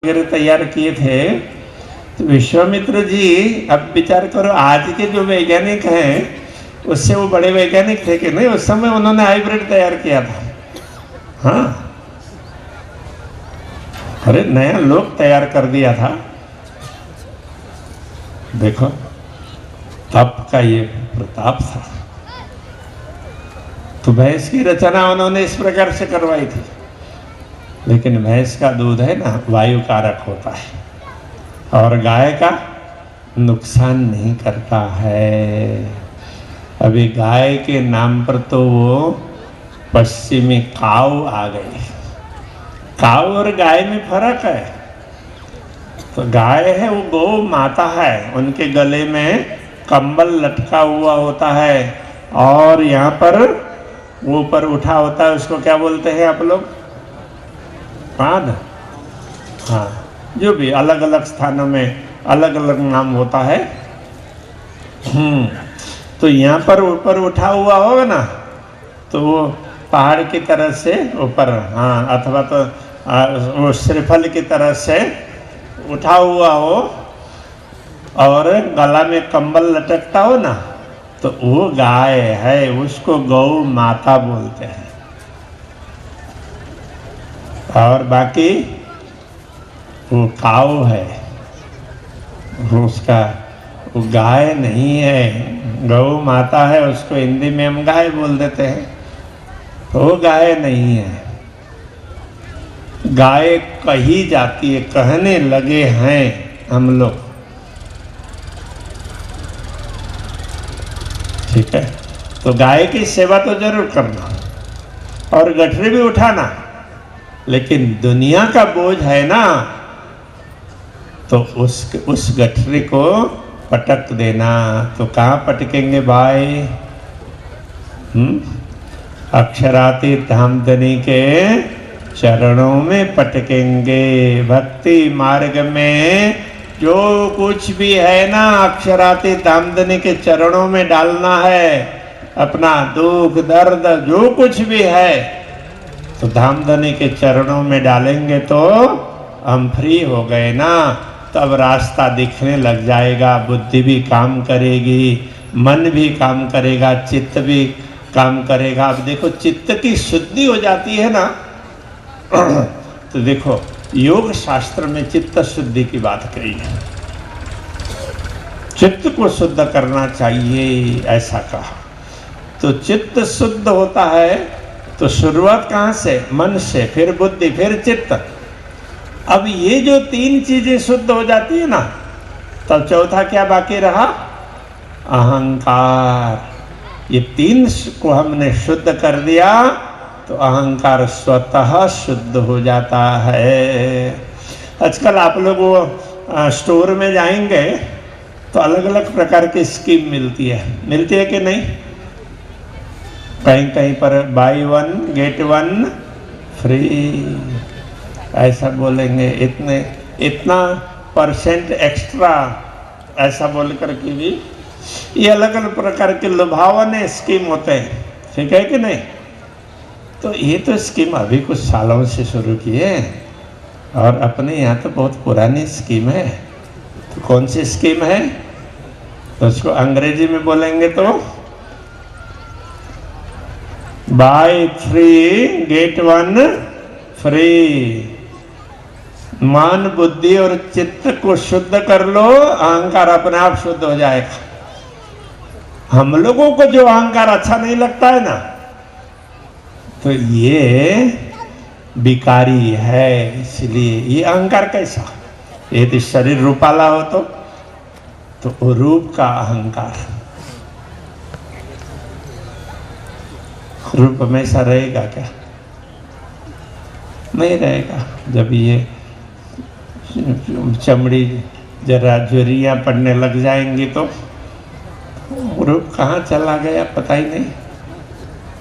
वगैरह तैयार किए थे। तो विश्वामित्र जी, अब विचार करो, आज के जो वैज्ञानिक हैं उससे वो बड़े वैज्ञानिक थे कि नहीं? उस समय उन्होंने हाइब्रिड तैयार किया था। हाँ, अरे नया लोक तैयार कर दिया था। देखो तप का ये प्रताप था। तो भैंस की रचना उन्होंने इस प्रकार से करवाई थी। लेकिन भैंस का दूध है ना, वायु कारक होता है और गाय का नुकसान नहीं करता है। अभी गाय के नाम पर तो वो पश्चिमी काऊ आ गए। काऊ और गाय में फर्क है। तो गाय है वो गौ माता है, उनके गले में कंबल लटका हुआ होता है और यहाँ पर ऊपर उठा होता है, उसको क्या बोलते हैं आप लोग? पाद। हाँ, जो भी अलग अलग स्थानों में अलग अलग नाम होता है। तो यहाँ पर ऊपर उठा हुआ होगा ना, तो वो पहाड़ की तरह से ऊपर, हाँ, अथवा तो वो श्रीफल की तरह से उठा हुआ हो और गला में कंबल लटकता हो ना, तो वो गाय है, उसको गौ माता बोलते हैं। और बाकी वो काऊ है, उसका वो गाय नहीं है, गौ माता है, उसको हिंदी में हम गाय बोल देते हैं। तो वो गाय नहीं है। गाय कही जाती है, कहने लगे हैं हम लोग, ठीक है? तो गाय की सेवा तो जरूर करना और गठरी भी उठाना, लेकिन दुनिया का बोझ है ना, तो उस गठरी को पटक देना। तो कहाँ पटकेंगे भाई? अक्षरातीत धामधनी के चरणों में पटकेंगे। भक्ति मार्ग में जो कुछ भी है ना, अक्षरातीत धामधनी के चरणों में डालना है। अपना दुख दर्द जो कुछ भी है तो धामधनी के चरणों में डालेंगे तो हम फ्री हो गए ना। तब रास्ता दिखने लग जाएगा, बुद्धि भी काम करेगी, मन भी काम करेगा, चित्त भी काम करेगा। अब देखो चित्त की शुद्धि हो जाती है ना, तो देखो योग शास्त्र में चित्त शुद्धि की बात कही है। चित्त को शुद्ध करना चाहिए ऐसा कहा। तो चित्त शुद्ध होता है तो शुरुआत कहाँ से? मन से, फिर बुद्धि, फिर चित्त। अब ये जो तीन चीजें शुद्ध हो जाती है ना, तब चौथा क्या बाकी रहा? अहंकार। ये तीन को हमने शुद्ध कर दिया तो अहंकार स्वतः शुद्ध हो जाता है। आजकल आप लोग वो स्टोर में जाएंगे तो अलग अलग प्रकार की स्कीम मिलती है कि नहीं? कहीं कहीं पर by one get one free ऐसा बोलेंगे, इतना परसेंट एक्स्ट्रा ऐसा बोल करके भी ये अलग अलग प्रकार के लुभावने स्कीम होते हैं, ठीक है कि नहीं? तो ये तो स्कीम अभी कुछ सालों से शुरू की है और अपने यहाँ तो बहुत पुरानी स्कीम है। तो कौन सी स्कीम है? तो उसको अंग्रेजी में बोलेंगे तो बाय 3 गेट 1 फ्री। मन बुद्धि और चित्त को शुद्ध कर लो, अहंकार अपने आप शुद्ध हो जाएगा। हम लोगों को जो अहंकार अच्छा नहीं लगता है ना, तो ये विकारी है। इसलिए ये अहंकार कैसा? यदि शरीर रूपाला हो तो रूप का अहंकार, रूप हमेशा रहेगा क्या? नहीं रहेगा। जब ये चमड़ी जरा झुर्रियाँ पड़ने लग जाएंगी तो रूप कहाँ चला गया पता ही नहीं।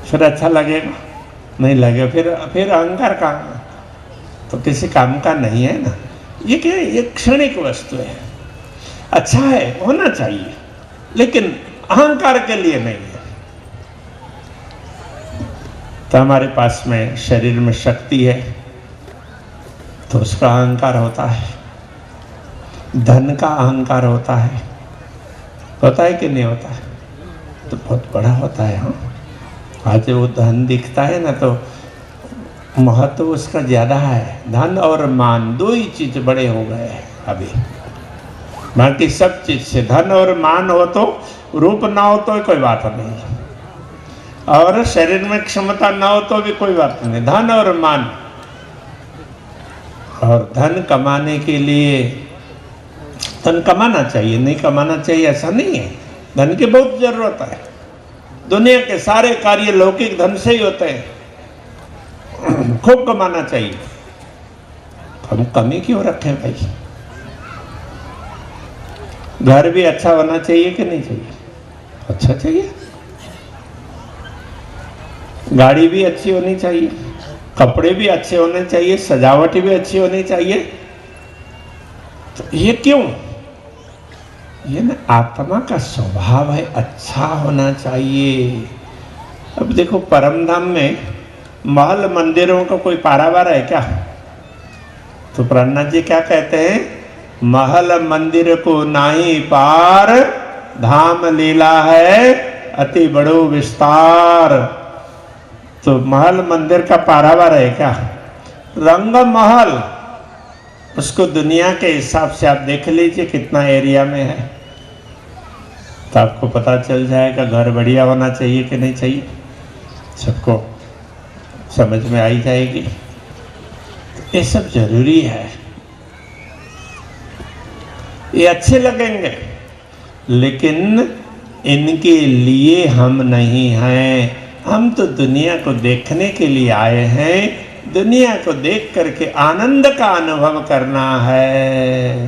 फिर अच्छा लगेगा? नहीं लगेगा। फिर अहंकार कहाँ? तो किसी काम का नहीं है ना। ये क्या? ये क्षणिक वस्तु है, अच्छा है, होना चाहिए, लेकिन अहंकार के लिए नहीं है। तो हमारे पास में शरीर में शक्ति है, तो उसका अहंकार होता है, धन का अहंकार होता है कि नहीं होता है? तो बहुत बड़ा होता है। हाँ, आज वो धन दिखता है ना तो महत्व उसका ज़्यादा है। धन और मान दो ही चीज़ बड़े हो गए हैं अभी, बाकी सब चीज़ से धन और मान हो तो, रूप ना हो तो कोई बात नहीं, और शरीर में क्षमता ना हो तो भी कोई बात नहीं, धन और मान। और धन कमाने के लिए धन कमाना चाहिए, नहीं कमाना चाहिए ऐसा नहीं है, धन की बहुत जरूरत है। दुनिया के सारे कार्य लौकिक धन से ही होते हैं, खूब कमाना चाहिए। हम कमी क्यों रखें भाई? घर भी अच्छा होना चाहिए कि नहीं चाहिए? अच्छा चाहिए। गाड़ी भी अच्छी होनी चाहिए, कपड़े भी अच्छे होने चाहिए, सजावट भी अच्छी होनी चाहिए। तो ये क्यों? ये ना आत्मा का स्वभाव है, अच्छा होना चाहिए। अब देखो परम धाम में महल मंदिरों का कोई पारावार है क्या? तो प्रहलाद जी क्या कहते हैं? महल मंदिर को नाही पार, धाम लीला है अति बड़ो विस्तार। तो महल मंदिर का पारावार है क्या? रंग महल, उसको दुनिया के हिसाब से आप देख लीजिए कितना एरिया में है, तो आपको पता चल जाएगा घर बढ़िया होना चाहिए कि नहीं चाहिए, सबको समझ में आई जाएगी। ये सब जरूरी है, ये अच्छे लगेंगे, लेकिन इनके लिए हम नहीं हैं। हम तो दुनिया को देखने के लिए आए हैं, दुनिया को देख करके आनंद का अनुभव करना है।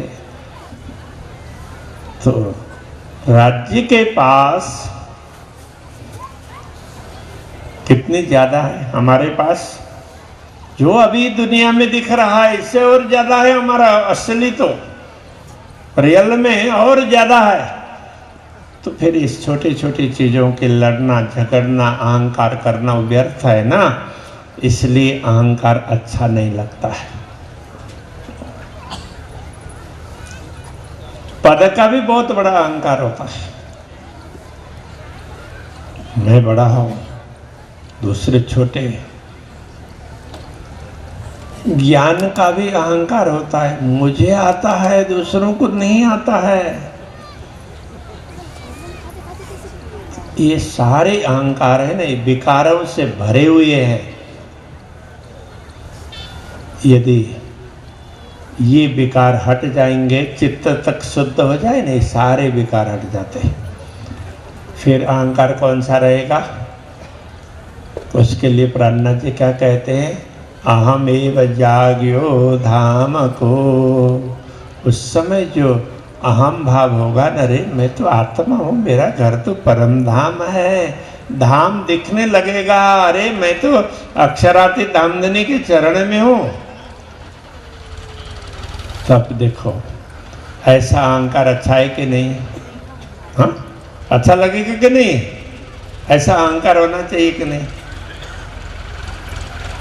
तो राज्य के पास कितनी ज्यादा है हमारे पास, जो अभी दुनिया में दिख रहा है इससे और ज्यादा है हमारा असली, तो रियल में और ज्यादा है। तो फिर इस छोटी छोटी चीजों के लड़ना झगड़ना अहंकार करना व्यर्थ है ना, इसलिए अहंकार अच्छा नहीं लगता है। पद का भी बहुत बड़ा अहंकार होता है, मैं बड़ा हूं दूसरे छोटे। ज्ञान का भी अहंकार होता है, मुझे आता है दूसरों को नहीं आता है। ये सारे अहंकार है ना, ये विकारों से भरे हुए हैं। यदि ये विकार हट जाएंगे, चित्त तक शुद्ध हो जाए ना, सारे विकार हट जाते हैं। फिर अहंकार कौन सा रहेगा? उसके लिए प्रहलाद जी क्या कहते हैं? अहम एव जाग्यो धाम को। उस समय जो अहम भाव होगा न, रे मैं तो आत्मा हूँ, मेरा घर तो परम धाम है, धाम दिखने लगेगा, अरे मैं तो अक्षरातीत धामधनी के चरण में हूँ। तब देखो ऐसा अहंकार अच्छा है कि नहीं? हाँ, अच्छा लगेगा कि नहीं? ऐसा अहंकार होना चाहिए कि नहीं?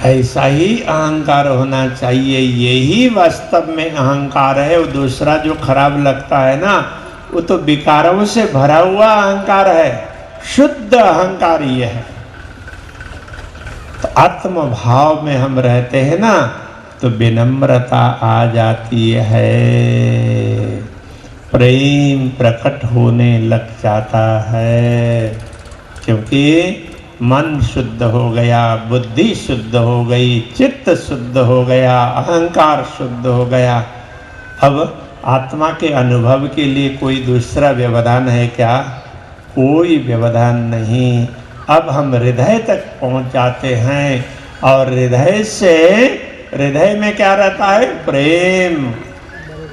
ऐसा ही अहंकार होना चाहिए। यही वास्तव में अहंकार है। वो दूसरा जो खराब लगता है ना, वो तो विकारों से भरा हुआ अहंकार है। शुद्ध अहंकार ये है। तो आत्म भाव में हम रहते हैं ना, तो विनम्रता आ जाती है, प्रेम प्रकट होने लग जाता है, क्योंकि मन शुद्ध हो गया, बुद्धि शुद्ध हो गई, चित्त शुद्ध हो गया, अहंकार शुद्ध हो गया। अब आत्मा के अनुभव के लिए कोई दूसरा व्यवधान है क्या? कोई व्यवधान नहीं। अब हम हृदय तक पहुंच जाते हैं, और हृदय से, हृदय में क्या रहता है? प्रेम।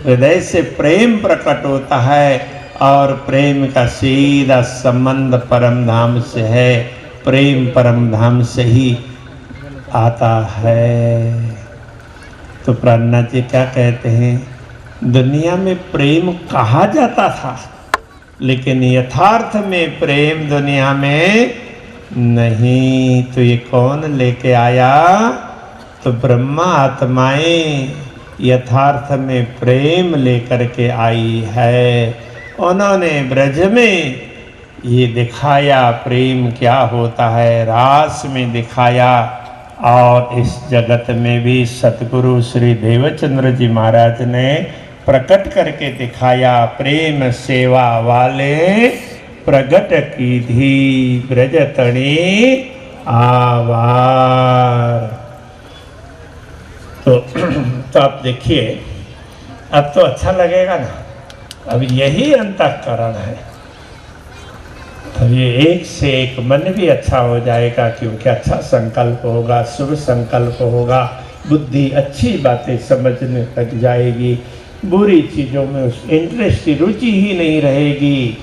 हृदय से प्रेम प्रकट होता है, और प्रेम का सीधा संबंध परम धाम से है। प्रेम परम धाम से ही आता है। तो प्रहलाद जी क्या कहते हैं? दुनिया में प्रेम कहा जाता था, लेकिन यथार्थ में प्रेम दुनिया में नहीं। तो ये कौन लेके आया? तो ब्रह्मा आत्माएं, यथार्थ में प्रेम लेकर के आई है। उन्होंने ब्रज में ये दिखाया प्रेम क्या होता है, रास में दिखाया। और इस जगत में भी सतगुरु श्री देवचंद्र जी महाराज ने प्रकट करके दिखाया। प्रेम सेवा वाले प्रगट की धी ब्रज तणी आवार। तो आप देखिए, अब तो अच्छा लगेगा ना। अब यही अंतःकरण है, अब ये एक से एक मन भी अच्छा हो जाएगा, क्योंकि अच्छा संकल्प होगा, शुभ संकल्प होगा, बुद्धि अच्छी बातें समझने लग जाएगी, बुरी चीज़ों में उस इंटरेस्ट, रुचि ही नहीं रहेगी।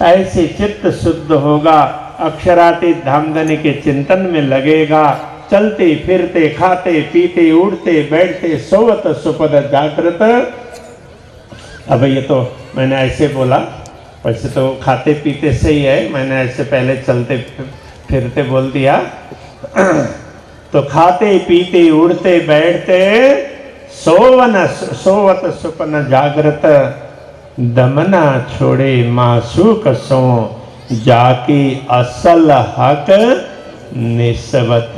ऐसे चित्त शुद्ध होगा, अक्षरातीत धामधनी के चिंतन में लगेगा, चलते फिरते खाते पीते उड़ते बैठते सोवत सुपद जागृत। अब ये तो मैंने ऐसे बोला, वैसे तो खाते पीते से ही है, मैंने ऐसे पहले चलते फिरते बोल दिया। तो खाते पीते उड़ते बैठते सोवत सुपन जागृत, दमना छोड़े मासूक सो, जाके असल हक निस्बत।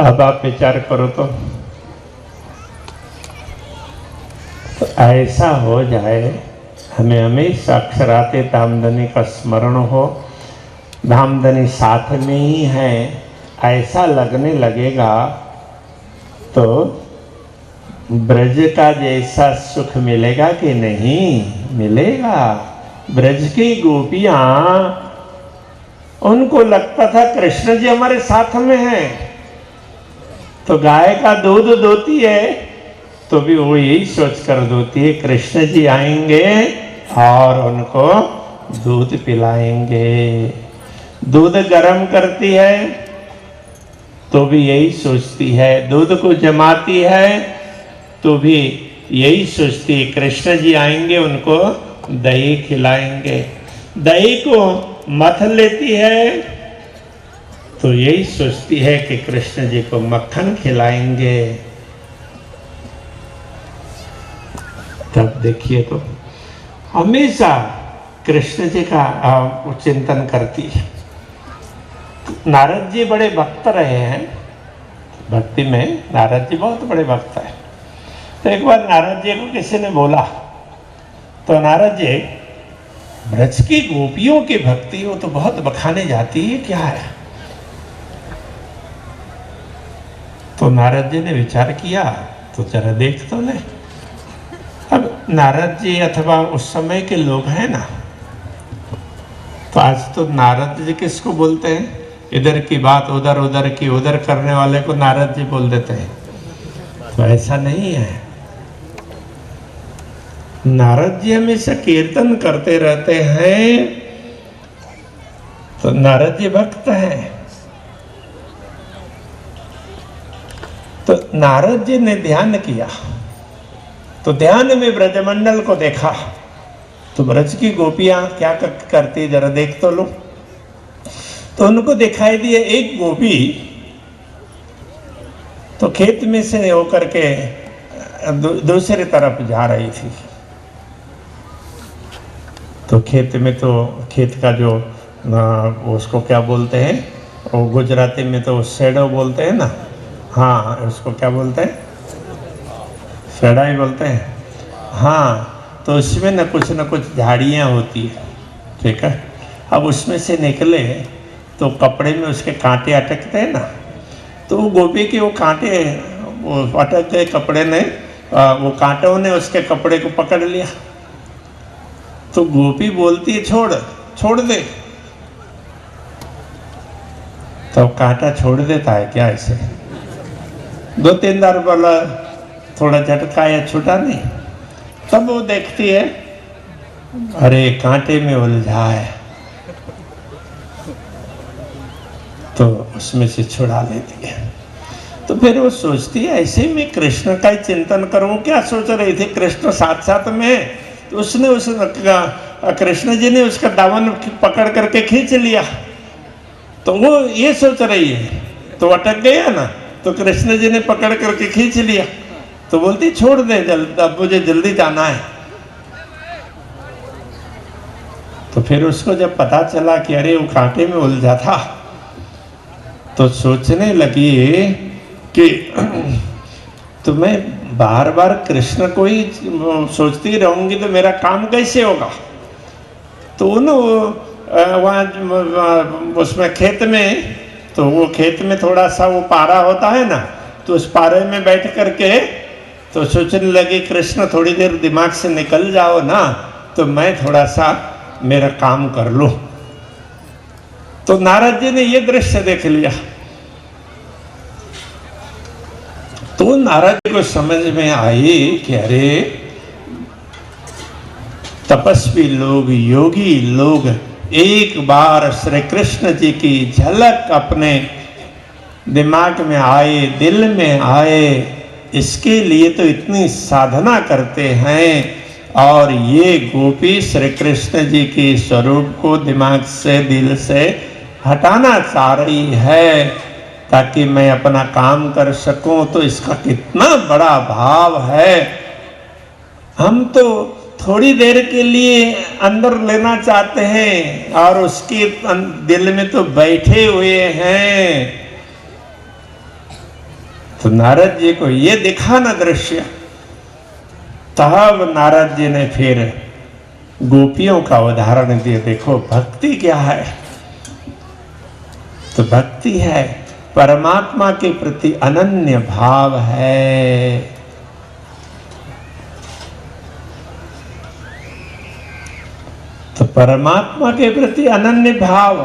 अब आप विचार करो तो ऐसा हो जाए, हमें हमेशा अक्षराते धामधनी का स्मरण हो, धामधनी साथ में ही है, ऐसा लगने लगेगा तो ब्रज का जैसा सुख मिलेगा कि नहीं मिलेगा। ब्रज की गोपियां, उनको लगता था कृष्ण जी हमारे साथ में हैं, तो गाय का दूध दोती है तो भी वो यही सोच कर दोती है कृष्ण जी आएंगे और उनको दूध पिलाएंगे। दूध गर्म करती है तो भी यही सोचती है, दूध को जमाती है तो भी यही सोचती है कृष्ण जी आएंगे उनको दही खिलाएंगे। दही को मथ लेती है तो यही सोचती है कि कृष्ण जी को मक्खन खिलाएंगे। तब देखिए तो हमेशा कृष्ण जी का चिंतन करती है। नारद जी बड़े भक्त रहे हैं, भक्ति में नारद जी बहुत बड़े भक्त हैं। तो एक बार नारद जी को किसी ने बोला, तो नारद जी ब्रज की गोपियों की भक्ति वो तो बहुत बखाने जाती है, क्या है? तो नारद जी ने विचार किया, तो जरा देख तो ले। अब नारद जी अथवा उस समय के लोग हैं ना, तो आज तो नारद जी किसको बोलते हैं? इधर की बात उधर, उधर की उधर करने वाले को नारद जी बोल देते हैं। तो ऐसा नहीं है। नारद जी हमेशा कीर्तन करते रहते हैं, तो नारद जी भक्त हैं। तो नारद जी ने ध्यान किया, तो ध्यान में ब्रजमंडल को देखा, तो ब्रज की गोपियां क्या करती जरा देख तो लो। तो उनको दिखाई दिए एक गोपी तो खेत में से होकर के दूसरी तरफ जा रही थी। तो खेत में तो खेत का जो उसको क्या बोलते हैं, वो गुजराती में तो शेडो बोलते हैं ना, हाँ उसको क्या बोलते हैं, शेडा ही बोलते हैं। हाँ, तो उसमें न कुछ झाड़ियाँ होती है, ठीक है। अब उसमें से निकले तो कपड़े में उसके कांटे अटकते हैं ना, तो वो गोपी के वो कांटे वो अटक गए कपड़े ने, वो कांटों ने उसके कपड़े को पकड़ लिया। तो गोपी बोलती है छोड़ दे, तो कांटा छोड़ देता है क्या ऐसे? 2-3 बार बोला, थोड़ा झटका या छूटा नहीं, तब वो देखती है अरे कांटे में उलझा है, तो उसमें से छुड़ा लेती है। तो फिर वो सोचती है ऐसे में कृष्ण का ही चिंतन करूं। क्या सोच रही थी? कृष्ण साथ साथ में, तो उसने कृष्ण जी ने उसका दामन पकड़ करके खींच लिया, तो वो ये सोच रही है, तो अटक गया ना, तो कृष्ण जी ने पकड़ करके खींच लिया। तो बोलती छोड़ दे, जल्द अब मुझे जल्दी जाना है। तो फिर उसको जब पता चला कि अरे वो कांटे में उलझा था, तो सोचने लगी कि तो मैं बार बार कृष्ण को ही सोचती रहूंगी तो मेरा काम कैसे होगा। तो न वहाँ उसमें खेत में, तो वो खेत में थोड़ा सा वो पारा होता है ना, तो उस पारे में बैठ करके तो सोचने लगे कृष्ण थोड़ी देर दिमाग से निकल जाओ ना, तो मैं थोड़ा सा मेरा काम कर लूं। तो नारद जी ने ये दृश्य देख लिया। तो नारद जी को समझ में आई कि अरे तपस्वी लोग, योगी लोग एक बार श्री कृष्ण जी की झलक अपने दिमाग में आए, दिल में आए, इसके लिए तो इतनी साधना करते हैं। और ये गोपी श्री कृष्ण जी के स्वरूप को दिमाग से, दिल से हटाना चाह रही है ताकि मैं अपना काम कर सकूं। तो इसका कितना बड़ा भाव है। हम तो थोड़ी देर के लिए अंदर लेना चाहते हैं और उसके दिल में तो बैठे हुए हैं। तो नारद जी को ये दिखा ना दृश्य, तब नारद जी ने फिर गोपियों का उदाहरण दिया। देखो भक्ति क्या है। तो भक्ति है परमात्मा के प्रति अनन्य भाव है। तो परमात्मा के प्रति अनन्य भाव,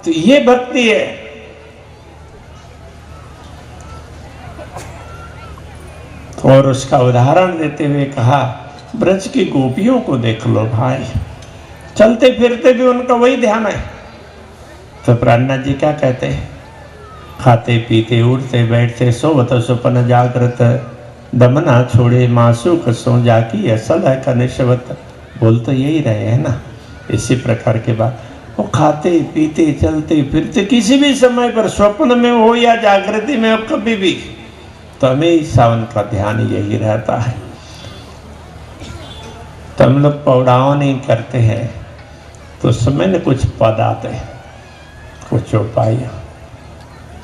तो ये भक्ति है। और उसका उदाहरण देते हुए कहा ब्रज की गोपियों को देख लो भाई, चलते फिरते भी उनका वही ध्यान है। तो प्राणनाथ जी क्या कहते हैं, खाते पीते उठते बैठते सोवत सुपन जागृत, दमना छोड़े मासू कसो जाकी असल है कनिशवत। बोल तो यही रहे हैं ना। इसी प्रकार के बाद वो खाते पीते चलते फिरते किसी भी समय पर, स्वप्न में हो या जागृति में, अब कभी भी, तो हमेशा उनका ध्यान यही रहता है। तो हम लोग पौड़ाव नहीं करते हैं तो समय में कुछ पद आते हैं, कुछ उपाय।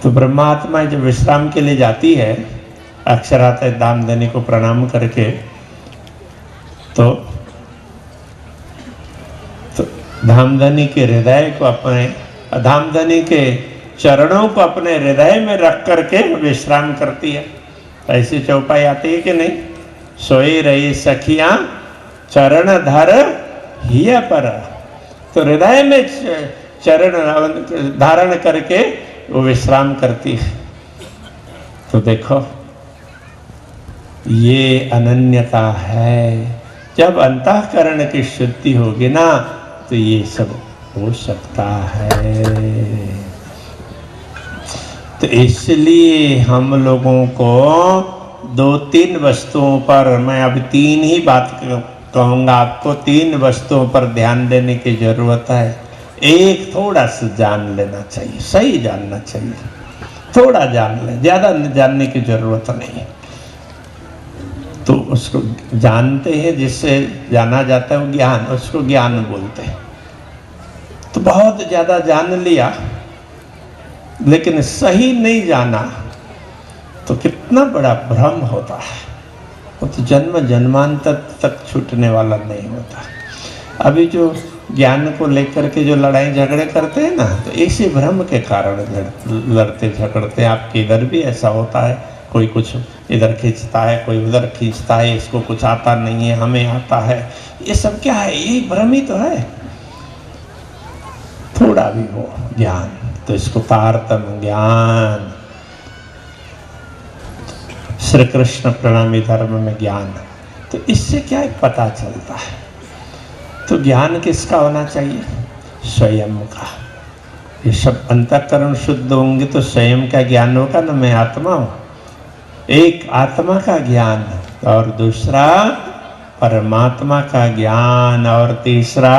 तो ब्रह्मात्मा जब विश्राम के लिए जाती है, अक्षरात दामदनी को प्रणाम करके, तो धामधनी के हृदय को अपने, धामधनी के चरणों को अपने हृदय में रख करके विश्राम करती है। ऐसी चौपाई आती है कि नहीं, सोई रही सखियां चरण धर हिया पर। तो हृदय में चरण धारण करके वो विश्राम करती है। तो देखो ये अनन्यता है। जब अंतःकरण की शुद्धि होगी ना, तो ये सब हो सकता है। तो इसलिए हम लोगों को 2-3 वस्तुओं पर, मैं अब 3 ही बात कहूँगा आपको, 3 वस्तुओं पर ध्यान देने की जरूरत है। एक, थोड़ा सा जान लेना चाहिए, सही जानना चाहिए, थोड़ा जान ले, ज़्यादा जानने की जरूरत नहीं है। तो उसको जानते हैं, जिससे जाना जाता है वो ज्ञान, उसको ज्ञान बोलते हैं। तो बहुत ज़्यादा जान लिया लेकिन सही नहीं जाना तो कितना बड़ा भ्रम होता है। वो तो जन्म जन्मांतर तक छूटने वाला नहीं होता। अभी जो ज्ञान को लेकर के जो लड़ाई झगड़े करते हैं ना, तो इसी भ्रम के कारण लड़ते झगड़ते हैं। आपके इधर भी ऐसा होता है, कोई कुछ इधर खींचता है, कोई उधर खींचता है, इसको कुछ आता नहीं है, हमें आता है। ये सब क्या है, ये भ्रम ही तो है। थोड़ा भी हो ज्ञान तो इसको तारतम्य ज्ञान, श्री कृष्ण प्रणामी धर्म में ज्ञान, तो इससे क्या है पता चलता है। तो ज्ञान किसका होना चाहिए, स्वयं का। ये सब अंतःकरण शुद्ध होंगे तो स्वयं का ज्ञान होगा ना, मैं आत्मा हूँ। एक आत्मा का ज्ञान, और दूसरा परमात्मा का ज्ञान, और तीसरा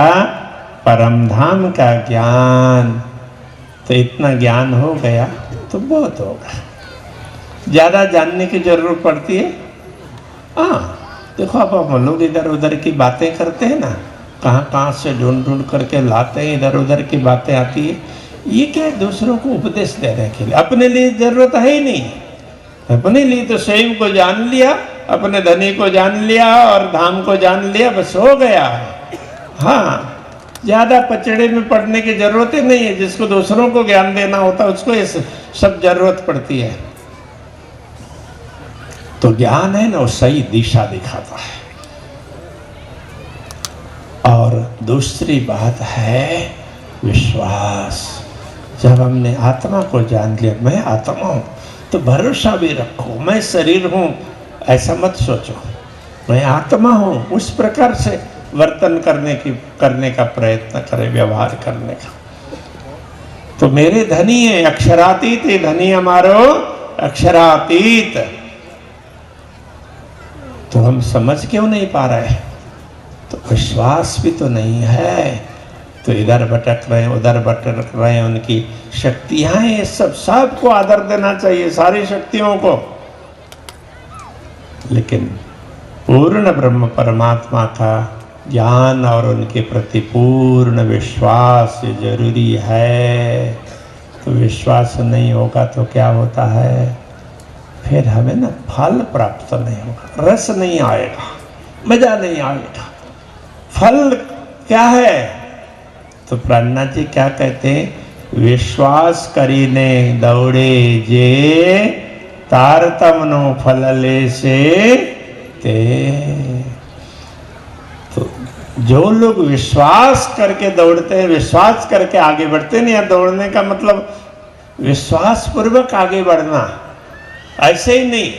परमधाम का ज्ञान। तो इतना ज्ञान हो गया तो बहुत होगा। ज़्यादा जानने की जरूरत पड़ती है। हाँ देखो, अब हम लोग इधर उधर की बातें करते हैं ना, कहाँ कहाँ से ढूंढ ढूंढ करके लाते हैं, इधर उधर की बातें आती है। ये क्या है, दूसरों को उपदेश देने के लिए, अपने लिए जरूरत है ही नहीं। अपने लिए तो स्वयं को जान लिया, अपने धनी को जान लिया और धाम को जान लिया, बस हो गया। हाँ, ज्यादा पचड़े में पड़ने की जरूरत ही नहीं है। जिसको दूसरों को ज्ञान देना होता है उसको ये सब जरूरत पड़ती है। तो ज्ञान है ना, वो सही दिशा दिखाता है। और दूसरी बात है विश्वास। जब हमने आत्मा को जान लिया, मैं आत्मा हूं, तो भरोसा भी रखो, मैं शरीर हूं ऐसा मत सोचो, मैं आत्मा हूं। उस प्रकार से वर्तन करने का प्रयत्न करें, व्यवहार करने का। तो मेरे धनी है, अक्षरातीत है धनी हमारो, अक्षरातीत। तो हम समझ क्यों नहीं पा रहे? तो विश्वास भी तो नहीं है। तो इधर भटक रहे हैं, उधर भटक रहे हैं, उनकी शक्तियां हैं, सबको आदर देना चाहिए, सारी शक्तियों को। लेकिन पूर्ण ब्रह्म परमात्मा का ज्ञान और उनके प्रति पूर्ण विश्वास जरूरी है। तो विश्वास नहीं होगा तो क्या होता है, फिर हमें ना फल प्राप्त नहीं होगा, रस नहीं आएगा, मजा नहीं आएगा। फल क्या है? तो प्राणनाथ जी क्या कहते हैं, विश्वास करीने दौड़े जे तारतमनो फल ले से ते। तो जो लोग विश्वास करके दौड़ते हैं, विश्वास करके आगे बढ़ते नहीं, दौड़ने का मतलब विश्वास पूर्वक आगे बढ़ना, ऐसे ही नहीं।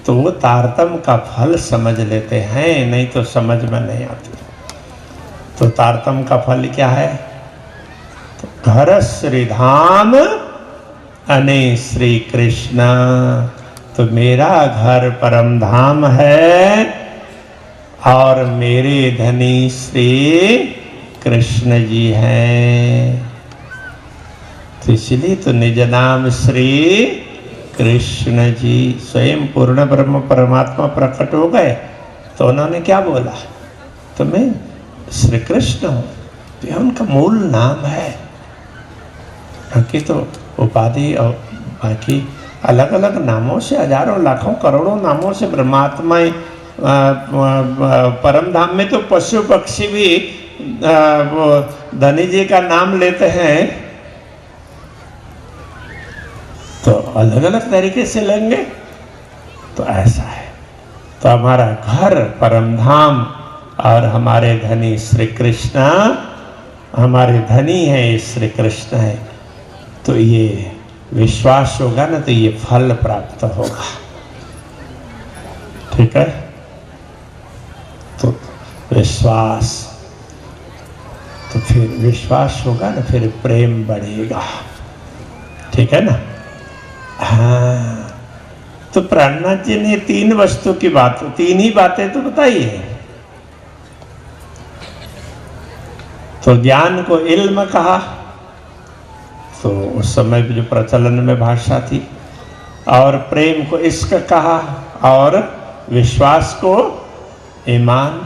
तो वो तारतम का फल समझ लेते हैं, नहीं तो समझ में नहीं आती। तो तारतम का फल क्या है? तो घर श्री धाम अने श्री कृष्ण। तो मेरा घर परम धाम है और मेरे धनी श्री कृष्ण जी हैं। तो इसलिए तो निज नाम श्री कृष्ण जी, स्वयं पूर्ण ब्रह्म परमात्मा प्रकट हो गए। तो उन्होंने क्या बोला, तो मैं श्री कृष्ण हूँ। तो यह उनका मूल नाम है। बाकी तो उपाधि और बाकी अलग अलग नामों से, हजारों लाखों करोड़ों नामों से ब्रह्मात्मा परम धाम में तो पशु पक्षी भी वो धनी जी का नाम लेते हैं। तो अलग अलग तरीके से लेंगे। तो ऐसा है। तो हमारा घर परम धाम और हमारे धनी श्री कृष्ण, हमारे धनी है श्री कृष्ण है। तो ये विश्वास होगा ना, तो ये फल प्राप्त होगा। ठीक है। तो विश्वास, तो फिर विश्वास होगा ना, फिर प्रेम बढ़ेगा। ठीक है ना। हाँ, तो प्राणनाथ जी ने तीन वस्तु की बात, तीन ही बातें तो बताई है। तो ज्ञान को इल्म कहा, तो उस समय जो प्रचलन में भाषा थी, और प्रेम को इश्क कहा, और विश्वास को ईमान।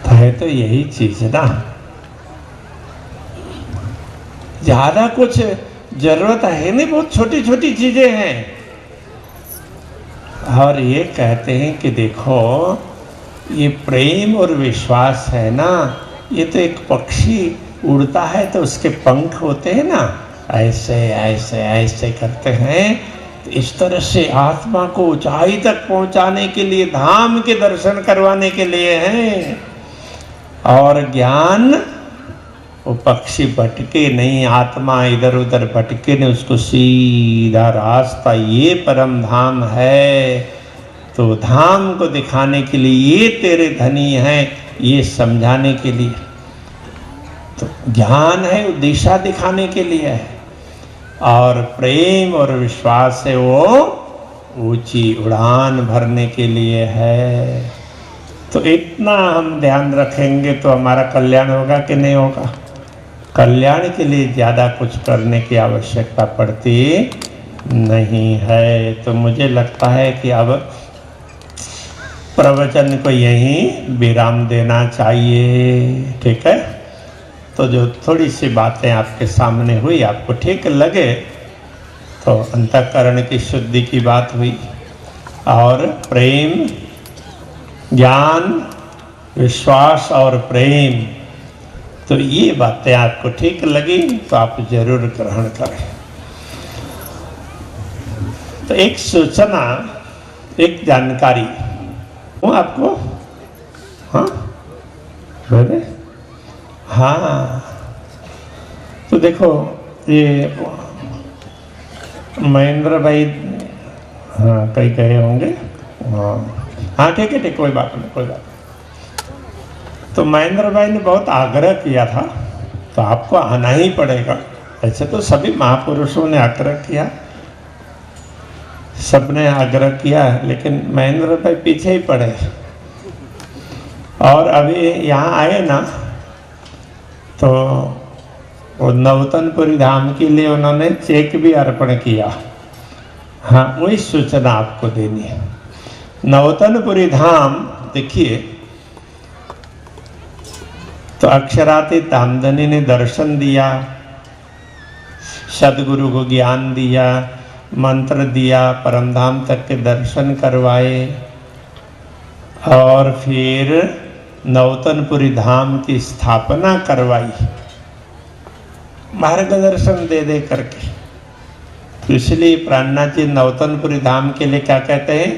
है तो यही चीज ना, ज्यादा कुछ जरूरत है नहीं, बहुत छोटी छोटी चीजें हैं। और ये कहते हैं कि देखो, ये प्रेम और विश्वास है ना, ये तो एक पक्षी उड़ता है तो उसके पंख होते हैं ना, ऐसे ऐसे ऐसे करते हैं। तो इस तरह से आत्मा को ऊंचाई तक पहुंचाने के लिए, धाम के दर्शन करवाने के लिए हैं। और ज्ञान, वो पक्षी भटके नहीं, आत्मा इधर उधर भटके नहीं, उसको सीधा रास्ता, ये परम धाम है। तो धाम को दिखाने के लिए, ये तेरे धनी हैं, ये समझाने के लिए। तो ज्ञान है वो दिशा दिखाने के लिए है, और प्रेम और विश्वास है वो ऊंची उड़ान भरने के लिए है। तो इतना हम ध्यान रखेंगे तो हमारा कल्याण होगा कि नहीं होगा? कल्याण के लिए ज़्यादा कुछ करने की आवश्यकता पड़ती नहीं है। तो मुझे लगता है कि अब प्रवचन को यहीं विराम देना चाहिए, ठीक है। तो जो थोड़ी सी बातें आपके सामने हुई, आपको ठीक लगे तो अंतःकरण की शुद्धि की बात हुई, और प्रेम, ज्ञान, विश्वास और प्रेम, तो ये बातें आपको ठीक लगी तो आप जरूर ग्रहण करें। तो एक सूचना, एक जानकारी हूँ आपको। हाँ बोले, हाँ तो देखो ये महेंद्र भाई, हाँ कई गए होंगे, हाँ ठीक है, कोई बात नहीं, कोई बात नहीं। तो महेंद्र भाई ने बहुत आग्रह किया था, तो आपको आना ही पड़ेगा। ऐसे तो सभी महापुरुषों ने आग्रह किया, सबने आग्रह किया, लेकिन महेंद्र भाई पीछे ही पड़े। और अभी यहाँ आए ना, तो वो नवतनपुरी धाम के लिए उन्होंने चेक भी अर्पण किया। हाँ वही सूचना आपको देनी है। नवतनपुरी धाम देखिए, तो अक्षरातीत धामधनी ने दर्शन दिया, सदगुरु को ज्ञान दिया, मंत्र दिया, परमधाम तक के दर्शन करवाए, और फिर नवतनपुरी धाम की स्थापना करवाई मार्गदर्शन दे दे करके। तो इसलिए प्राणनाथ जी नवतनपुरी धाम के लिए क्या कहते हैं,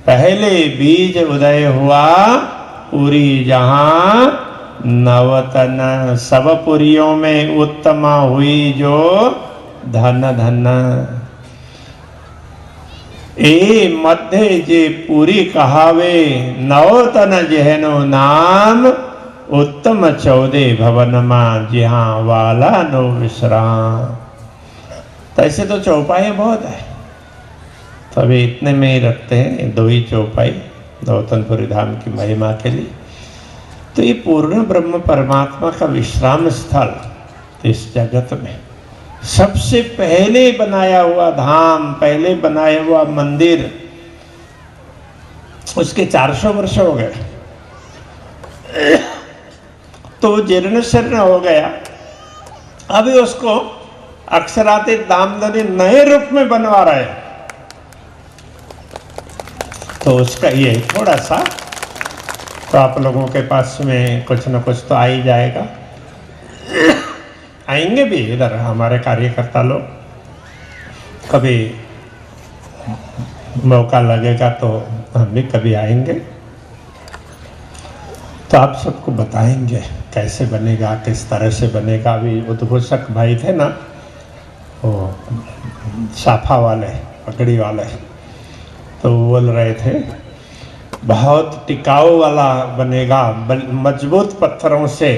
पहले बीज उदय हुआ पूरी जहां नवतन, सब पुरियों में उत्तमा हुई जो धन धन। ए मध्य जे पूरी कहावे, नवतन जहनो नाम, उत्तम 14 भवन मां, जहां वाला नो विश्राम। तो ऐसे तो चौपाई बहुत है, तो अभी इतने में ही रखते हैं, 2 ही चौपाई नवतनपुरी धाम की महिमा के लिए। तो ये पूर्ण ब्रह्म परमात्मा का विश्राम स्थल इस जगत में सबसे पहले बनाया हुआ धाम, पहले बनाया हुआ मंदिर, उसके 400 वर्ष हो गए, तो जीर्ण शीर्ण हो गया। अभी उसको अक्षरातीत धामधनी नए रूप में बनवा रहे हैं। तो उसका ये थोड़ा सा, तो आप लोगों के पास में कुछ न कुछ तो आ ही जाएगा। आएंगे भी इधर हमारे कार्यकर्ता लोग, कभी मौका लगेगा तो हम भी कभी आएंगे, तो आप सबको बताएंगे कैसे बनेगा, किस तरह से बनेगा। अभी उद्घोषक भाई थे ना, वो साफा वाले, पकड़ी वाले, तो बोल रहे थे बहुत टिकाऊ वाला बनेगा, मजबूत पत्थरों से,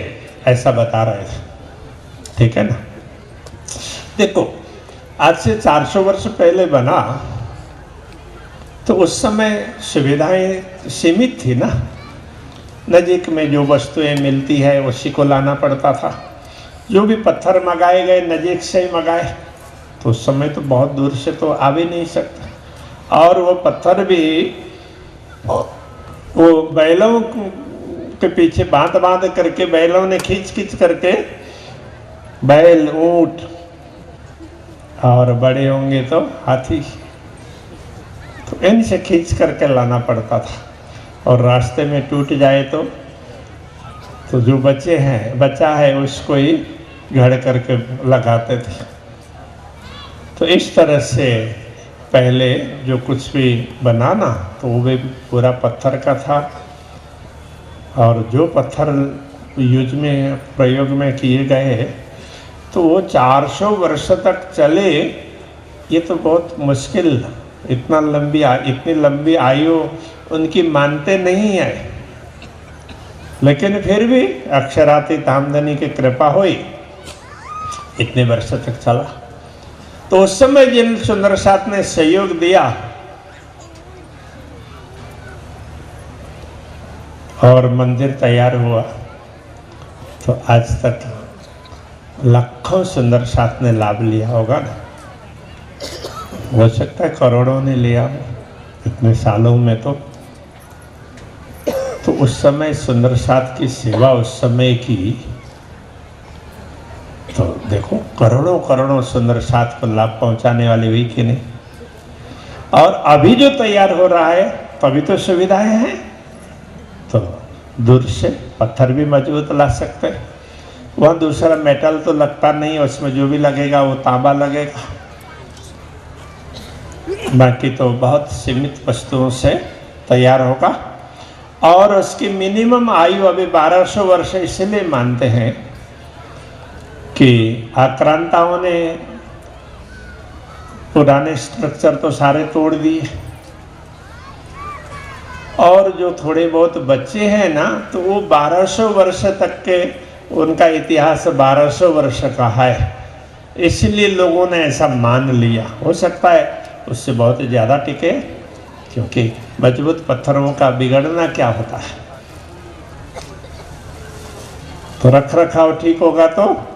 ऐसा बता रहे थे, ठीक है ना। देखो आज से 400 वर्ष पहले बना, तो उस समय सुविधाएं सीमित थी ना, नजीक में जो वस्तुएं मिलती है उसी को लाना पड़ता था। जो भी पत्थर मंगाए गए नजीक से ही मंगाए, तो उस समय तो बहुत दूर से तो आ भी नहीं सकता। और वो पत्थर भी वो बैलों के पीछे बांध बांध करके, बैलों ने खींच खींच करके, बैल, ऊंट, और बड़े होंगे तो हाथी, तो इनसे खींच करके लाना पड़ता था। और रास्ते में टूट जाए तो जो बचा है उसको ही घड़ करके लगाते थे। तो इस तरह से पहले जो कुछ भी बनाना, तो वो भी पूरा पत्थर का था। और जो पत्थर यूज में, प्रयोग में किए गए, तो वो 400 वर्ष तक चले। ये तो बहुत मुश्किल, इतनी लंबी आयु उनकी मानते नहीं है, लेकिन फिर भी अक्षरातीत धामधनी की कृपा हुई, इतने वर्ष तक चला। तो उस समय जिन सुंदर साथ ने सहयोग दिया, और मंदिर तैयार हुआ, तो आज तक लाखों सुंदर साथ ने लाभ लिया होगा ना, हो सकता है करोड़ों ने लिया हो इतने सालों में। तो उस समय सुंदर साथ की सेवा उस समय की, तो देखो करोड़ों करोड़ों सुंदर साथ को लाभ पहुंचाने वाले हुई कि नहीं। और अभी जो तैयार हो रहा है तो अभी तो सुविधाएं हैं, तो दूर से पत्थर भी मजबूत ला सकते हैं। वह दूसरा मेटल तो लगता नहीं, उसमें जो भी लगेगा वो तांबा लगेगा। बाकी तो बहुत सीमित वस्तुओं से तैयार होगा। और उसकी मिनिमम आयु अभी 1200 वर्ष इसलिए मानते हैं कि आक्रांताओं ने पुराने स्ट्रक्चर तो सारे तोड़ दिए, और जो थोड़े बहुत बच्चे हैं ना, तो वो 1200 वर्ष तक के, उनका इतिहास 1200 वर्ष का है, इसलिए लोगों ने ऐसा मान लिया। हो सकता है उससे बहुत ज़्यादा टिके, क्योंकि मजबूत पत्थरों का बिगड़ना क्या होता है, तो रख रखाव ठीक होगा तो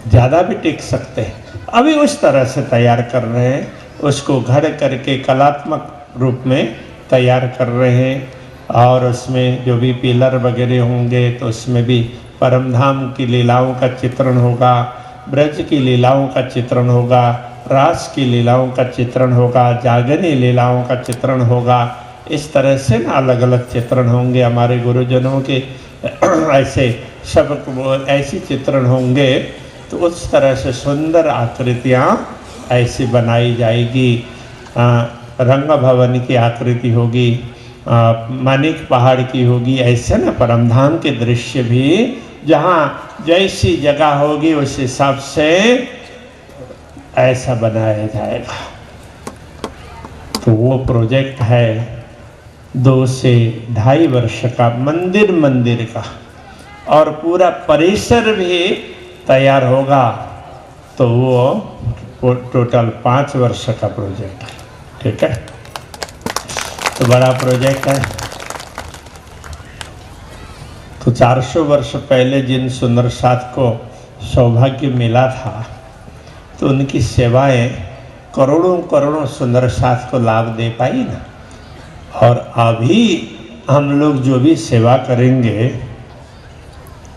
ज़्यादा भी टिक सकते हैं। अभी उस तरह से तैयार कर रहे हैं, उसको घड़ करके कलात्मक रूप में तैयार कर रहे हैं। और उसमें जो भी पिलर वगैरह होंगे तो उसमें भी परमधाम की लीलाओं का चित्रण होगा, ब्रज की लीलाओं का चित्रण होगा, रास की लीलाओं का चित्रण होगा, जागनी लीलाओं का चित्रण होगा। इस तरह से ना अलग अलग चित्रण होंगे हमारे गुरुजनों के ऐसे सब ऐसी चित्रण होंगे। तो उस तरह से सुंदर आकृतियाँ ऐसी बनाई जाएगी। रंग भवन की आकृति होगी, मानिक पहाड़ की होगी, ऐसे ना परमधाम के दृश्य भी जहाँ जैसी जगह होगी उस हिसाब से ऐसा बनाया जाएगा। तो वो प्रोजेक्ट है 2 से 2.5 वर्ष का मंदिर का, और पूरा परिसर भी तैयार होगा। तो वो टोटल 5 वर्ष का प्रोजेक्ट है। ठीक है, तो बड़ा प्रोजेक्ट है। तो 400 वर्ष पहले जिन सुंदर साथ को सौभाग्य मिला था, तो उनकी सेवाएं करोड़ों करोड़ों सुंदर साथ को लाभ दे पाई ना। और अभी हम लोग जो भी सेवा करेंगे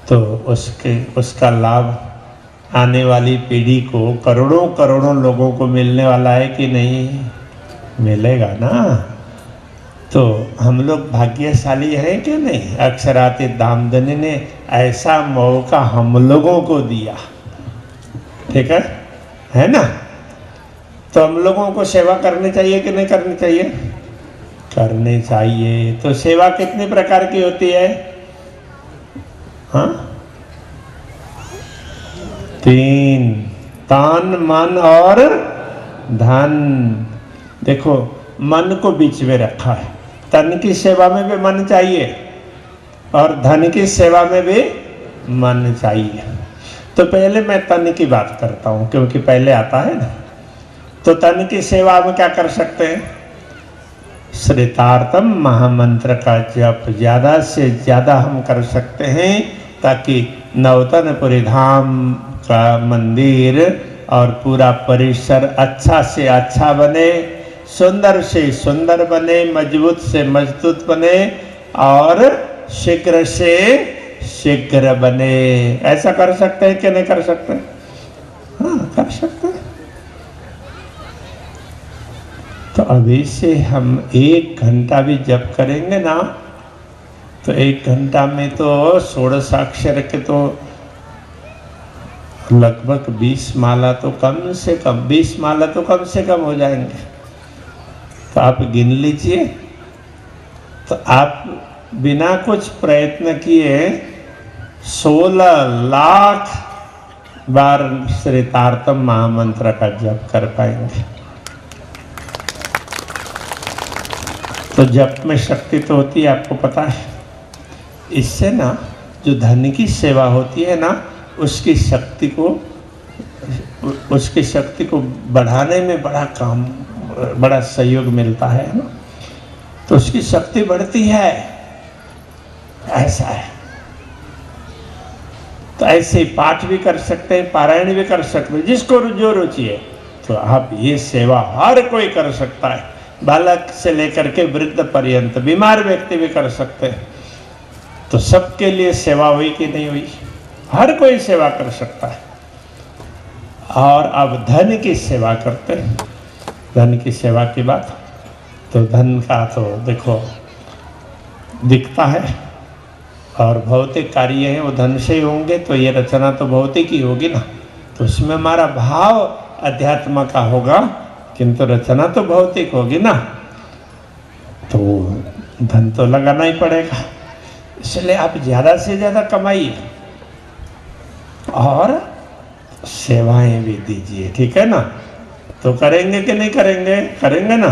तो उसका लाभ आने वाली पीढ़ी को, करोड़ों करोड़ों लोगों को मिलने वाला है कि नहीं, मिलेगा ना। तो हम लोग भाग्यशाली हैं कि नहीं। अक्षरातीत धामधनी ने ऐसा मौका हम लोगों को दिया, ठीक है ना। तो हम लोगों को सेवा करनी चाहिए कि नहीं करनी चाहिए, करनी चाहिए। तो सेवा कितने प्रकार की होती है, हाँ 3, तन मन और धन। देखो मन को बीच में रखा है, तन की सेवा में भी मन चाहिए और धन की सेवा में भी मन चाहिए। तो पहले मैं तन की बात करता हूँ, क्योंकि पहले आता है ना। तो तन की सेवा हम क्या कर सकते हैं, श्रितार्थम महामंत्र का जप ज़्यादा से ज़्यादा हम कर सकते हैं, ताकि नवतनपुरी धाम का मंदिर और पूरा परिसर अच्छा से अच्छा बने, सुंदर से सुंदर बने, मजबूत से मजबूत बने और शीघ्र से शीघ्र बने। ऐसा कर सकते हैं कि नहीं कर सकते, हाँ कर सकते हैं। तो अभी से हम 1 घंटा भी जप करेंगे ना, तो 1 घंटा में तो 16 के तो लगभग 20 माला तो कम से कम, 20 माला तो कम से कम हो जाएंगे। तो आप गिन लीजिए, तो आप बिना कुछ प्रयत्न किए 16 लाख बार श्रितार्थम महामंत्र का जप कर पाएंगे। तो जप में शक्ति तो होती है, आपको पता है। इससे ना जो धन की सेवा होती है ना, उसकी शक्ति को बढ़ाने में बड़ा सहयोग मिलता है ना। तो उसकी शक्ति बढ़ती है, ऐसा है। तो ऐसे पाठ भी कर सकते हैं, पारायण भी कर सकते हैं, जिसको जो रुचि है। तो आप ये सेवा हर कोई कर सकता है, बालक से लेकर के वृद्ध पर्यंत, बीमार व्यक्ति भी कर सकते हैं। तो सबके लिए सेवा हुई कि नहीं हुई? हर कोई सेवा कर सकता है। और अब धन की सेवा करते हैं। धन की सेवा की बात, तो धन का तो देखो दिखता है, और भौतिक कार्य है वो धन से ही होंगे, तो ये रचना तो भौतिक ही होगी ना। तो उसमें हमारा भाव अध्यात्म का होगा, किंतु रचना तो भौतिक होगी ना। तो धन तो लगाना ही पड़ेगा, इसलिए आप ज़्यादा से ज़्यादा कमाइए और सेवाएं भी दीजिए, ठीक है ना। तो करेंगे कि नहीं करेंगे? करेंगे ना।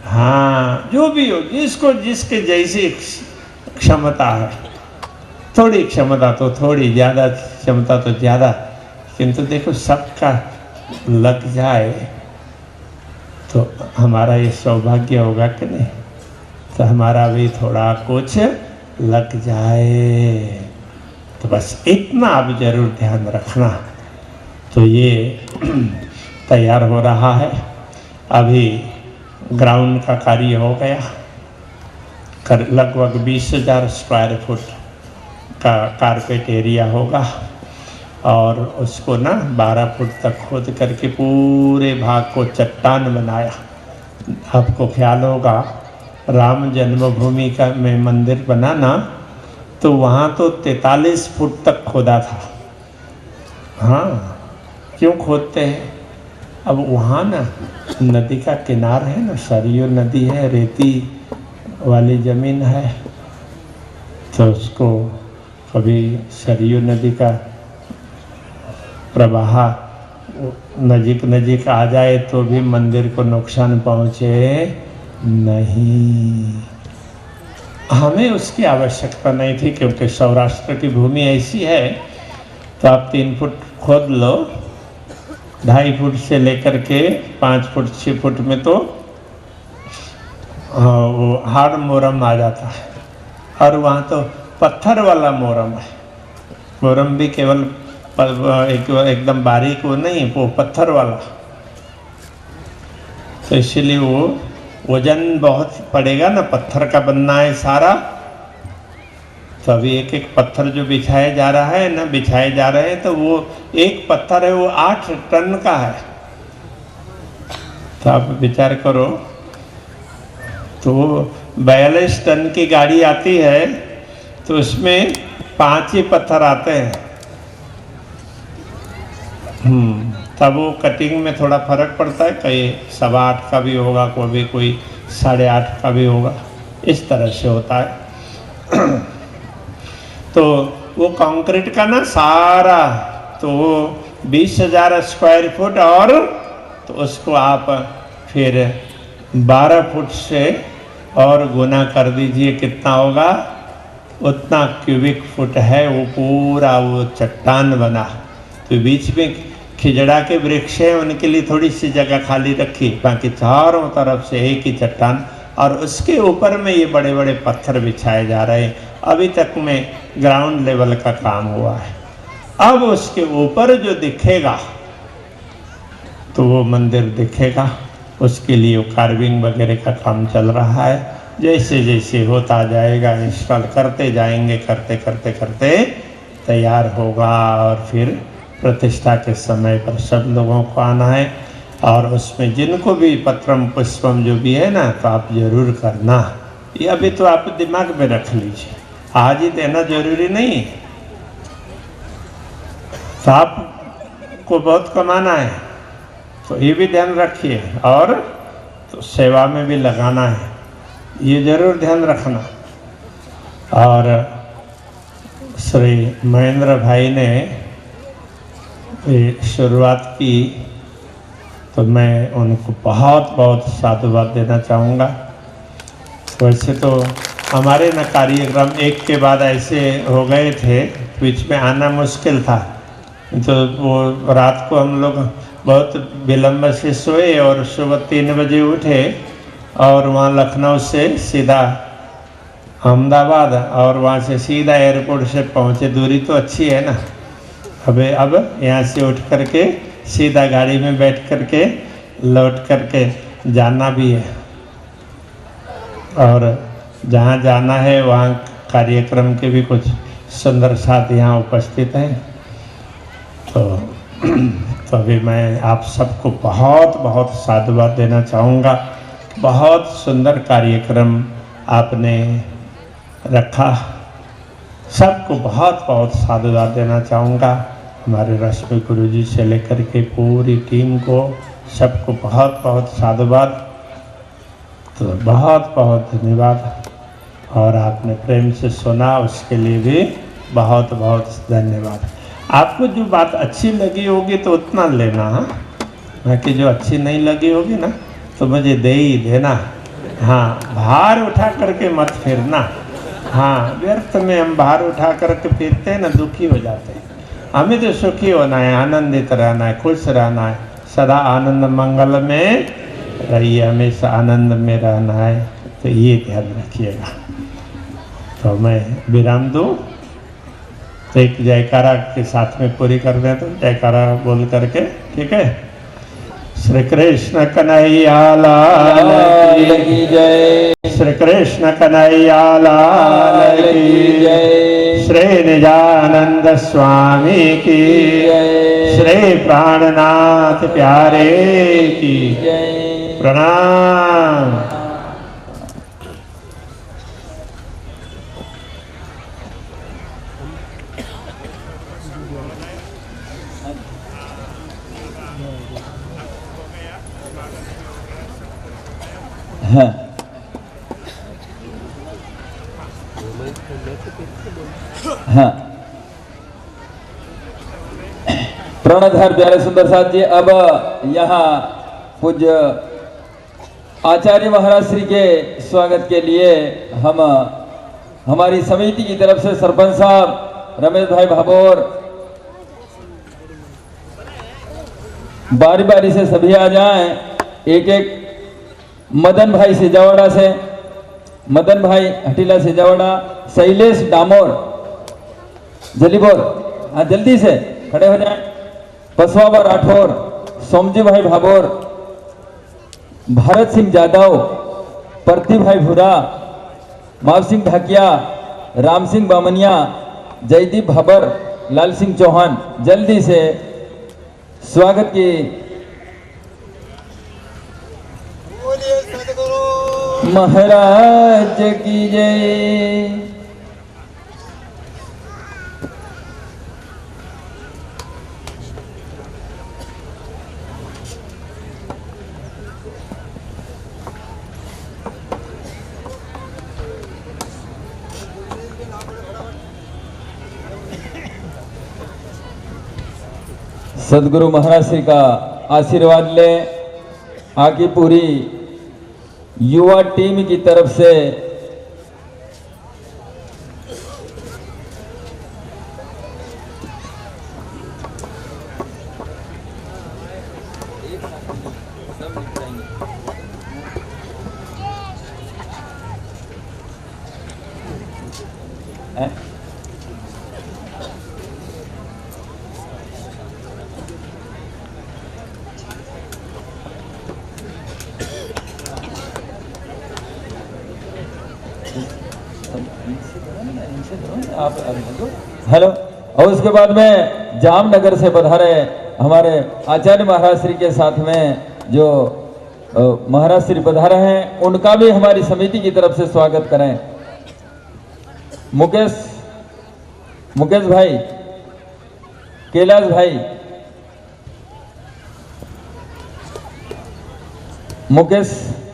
हाँ, जो भी हो, जिसको जिसके जैसी क्षमता है, थोड़ी क्षमता तो थोड़ी, ज़्यादा क्षमता तो ज़्यादा, किंतु देखो सबका लग जाए तो हमारा ये सौभाग्य होगा कि नहीं। तो हमारा भी थोड़ा कुछ लग जाए, तो बस इतना आप जरूर ध्यान रखना। तो ये तैयार हो रहा है, अभी ग्राउंड का कार्य हो गया, लगभग 20,000 स्क्वायर फुट का कारपेट एरिया होगा, और उसको ना 12 फुट तक खोद करके पूरे भाग को चट्टान बनाया। आपको ख्याल होगा राम जन्मभूमि का में मंदिर बना ना, तो वहाँ तो 43 फुट तक खोदा था। हाँ, क्यों खोदते हैं? अब वहाँ ना नदी का किनार है ना, सरयू नदी है, रेती वाली ज़मीन है, तो उसको कभी सरयू नदी का प्रवाह नजीक नजीक आ जाए तो भी मंदिर को नुकसान पहुँचे नहीं। हमें उसकी आवश्यकता नहीं थी, क्योंकि सौराष्ट्र की भूमि ऐसी है, तो आप 3 फुट खोद लो, 2.5 फुट से लेकर के 5 फुट 6 फुट में तो वो हार्ड मोरम आ जाता है, और वहाँ तो पत्थर वाला मोरम है। मोरम भी केवल एकदम बारीक वो नहीं, वो पत्थर वाला, तो इसीलिए वो वजन बहुत पड़ेगा ना, पत्थर का बनना है सारा। तो अभी एक एक पत्थर जो बिछाए जा रहा है ना, बिछाए जा रहे हैं, तो वो एक पत्थर है वो 8 टन का है। तो आप विचार करो, तो 42 टन की गाड़ी आती है, तो उसमें 5 ही पत्थर आते हैं। तब वो कटिंग में थोड़ा फर्क पड़ता है, कहीं 8.25 का भी होगा, कोई 8.5 का भी होगा, इस तरह से होता है। तो वो कंक्रीट का ना सारा, तो वो 20,000 स्क्वायर फुट, और तो उसको आप फिर 12 फुट से और गुना कर दीजिए, कितना होगा? उतना क्यूबिक फुट है वो पूरा वो चट्टान बना। तो बीच में खिजड़ा के वृक्ष हैं, उनके लिए थोड़ी सी जगह खाली रखी, बाकी चारों तरफ से एक ही चट्टान, और उसके ऊपर में ये बड़े बड़े पत्थर बिछाए जा रहे हैं। अभी तक में ग्राउंड लेवल का काम हुआ है। अब उसके ऊपर जो दिखेगा तो वो मंदिर दिखेगा, उसके लिए वो कार्विंग वगैरह का काम चल रहा है। जैसे जैसे होता जाएगा इंस्टॉल करते जाएंगे, करते करते करते तैयार होगा, और फिर प्रतिष्ठा के समय पर सब लोगों को आना है। और उसमें जिनको भी पत्रम पुष्पम जो भी है ना, तो आप जरूर करना। ये अभी तो आप दिमाग में रख लीजिए, आज ही देना जरूरी नहीं है। तो आपको बहुत कमाना है, तो ये भी ध्यान रखिए, और तो सेवा में भी लगाना है, ये जरूर ध्यान रखना। और श्री महेंद्र भाई ने शुरुआत की, तो मैं उनको बहुत बहुत साधुवाद देना चाहूँगा। वैसे तो हमारे न कार्यक्रम एक के बाद ऐसे हो गए थे, बीच में आना मुश्किल था, तो वो रात को हम लोग बहुत विलम्ब से सोए और सुबह 3 बजे उठे, और वहाँ लखनऊ से सीधा अहमदाबाद और वहाँ से सीधा एयरपोर्ट से पहुँचे। दूरी तो अच्छी है ना। अब यहाँ से उठ करके सीधा गाड़ी में बैठ करके लौट करके जाना भी है, और जहाँ जाना है वहाँ कार्यक्रम के भी कुछ सुंदर साथ यहाँ उपस्थित हैं। तो अभी मैं आप सबको बहुत बहुत साधुवाद देना चाहूँगा। बहुत सुंदर कार्यक्रम आपने रखा, सबको बहुत बहुत साधुवाद देना चाहूँगा। हमारे रश्मि गुरुजी से लेकर के पूरी टीम को सबको बहुत बहुत साधुवाद। तो बहुत बहुत धन्यवाद, और आपने प्रेम से सुना उसके लिए भी बहुत बहुत धन्यवाद। आपको जो बात अच्छी लगी होगी तो उतना लेना, हाँ, बाकी जो अच्छी नहीं लगी होगी ना तो मुझे दे ही देना। हाँ, भार उठा करके मत फिरना। हाँ, व्यर्थ में हम भार उठा करके फिरते हैं ना, दुखी हो जाते हैं। हमें तो सुखी होना है, आनंदित रहना है, खुश रहना है, सदा आनंद मंगल में रहिए, हमेशा आनंद में रहना है। तो ये ध्यान रखिएगा। तो मैं विराम दूँ तो एक जयकारा के साथ में पूरी कर दें, तो जयकारा बोल करके, ठीक है। श्री कृष्ण कन्हैया लाल की जय। श्री कृष्ण कन्हैया लाल की जय। श्री निजानंद स्वामी की जय। श्री प्राणनाथ प्यारे की जय। प्रणाम। हाँ। हाँ, प्रणधार प्यारे सुंदर साथ जी। अब यहाँ पूज्य आचार्य महाराज श्री के स्वागत के लिए हम हमारी समिति की तरफ से सरपंच साहब रमेश भाई भाभोर, बारी बारी से सभी आ जाएं। एक एक मदन भाई सिजावाड़ा से, मदन भाई हटीला सिजावाड़ा, शैलेश डामोर जलीबोर, हाँ जल्दी से खड़े हो जाएं। पसवाबा राठौर, सोमजी भाई भाभोर, भारत सिंह जादव, प्रति भाई भूरा, माव सिंह ढाकिया, राम सिंह बामनिया, जयदीप भाबर, लाल सिंह चौहान, जल्दी से स्वागत की। महाराज की जय। सदगुरु महाराज श्री का आशीर्वाद ले। आगे पूरी युवा टीम की तरफ से हेलो। और उसके बाद में जामनगर से पधारे हमारे आचार्य महाराज श्री के साथ में जो महाराज श्री पधारे हैं, उनका भी हमारी समिति की तरफ से स्वागत करें। मुकेश भाई, कैलाश भाई, मुकेश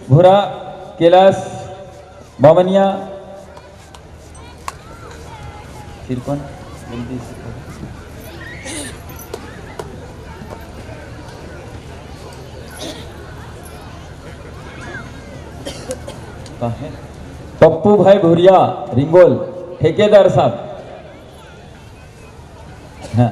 भूरा, कैलाश बामनिया, फिर कौन जल्दी से है। पप्पू भाई भूरिया रिंगोल, ठेकेदार साहब। हाँ,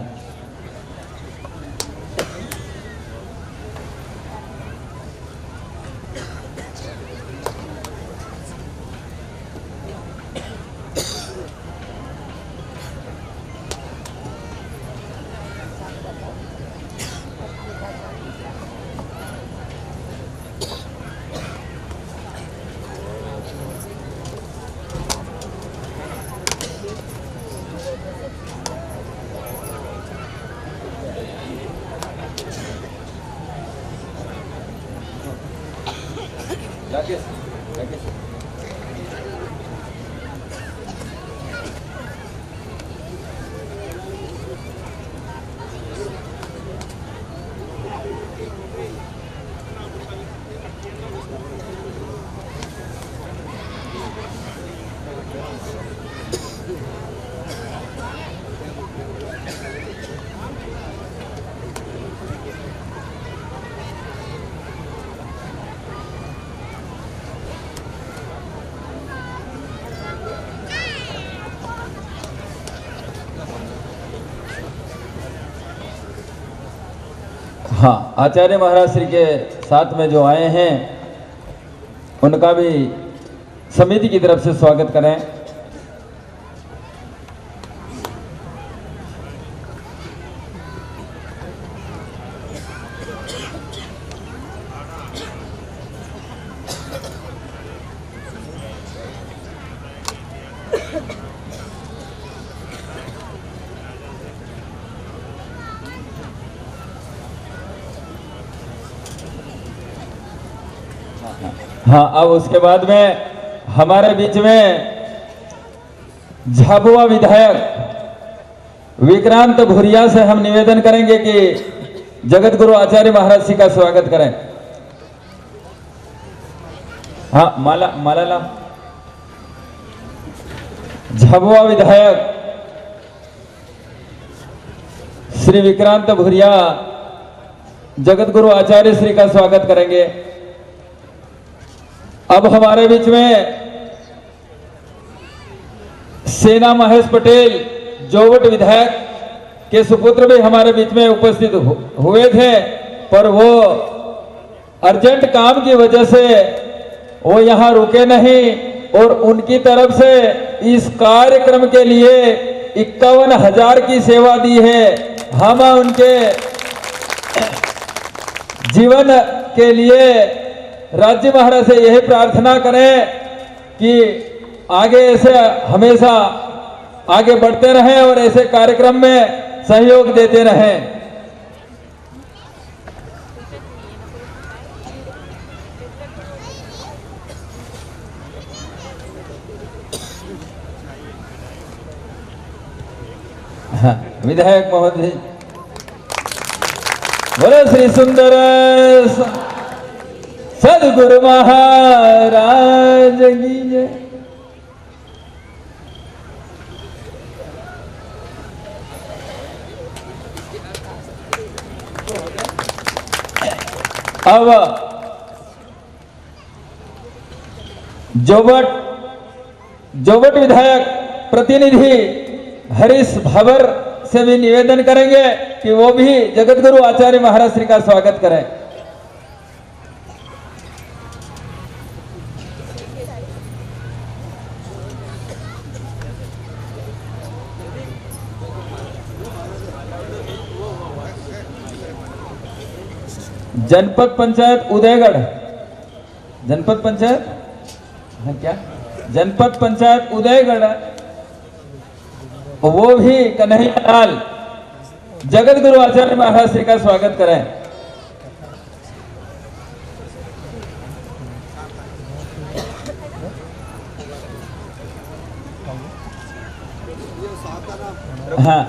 हाँ, आचार्य महाराज श्री के साथ में जो आए हैं उनका भी समिति की तरफ से स्वागत करें। हाँ, अब उसके बाद में हमारे बीच में झाबुआ विधायक विक्रांत भुरिया से हम निवेदन करेंगे कि जगत गुरु आचार्य महाराज जी का स्वागत करें। हाँ, माला ला। झाबुआ विधायक श्री विक्रांत भुरिया जगत गुरु आचार्य श्री का स्वागत करेंगे। अब हमारे बीच में सेना महेश पटेल जोवट विधायक के सुपुत्र भी हमारे बीच में उपस्थित हुए थे, पर वो अर्जेंट काम की वजह से वो यहाँ रुके नहीं और उनकी तरफ से इस कार्यक्रम के लिए 51,000 की सेवा दी है। हम उनके जीवन के लिए राज्य महाराज से यही प्रार्थना करें कि आगे ऐसे हमेशा आगे बढ़ते रहें और ऐसे कार्यक्रम में सहयोग देते रहें। हाँ, विधायक महोदय, बोलो श्री सुंदर सदगुरु महाराज की जय। अब जोबट विधायक प्रतिनिधि हरीश भवर से भी निवेदन करेंगे कि वो भी जगत गुरु आचार्य महाराज श्री का स्वागत करें। जनपद पंचायत उदयगढ़, जनपद पंचायत है क्या, जनपद पंचायत उदयगढ़, वो भी कन्हैयालाल जगत गुरु आचार्य महाराज श्री का स्वागत करें। हाँ,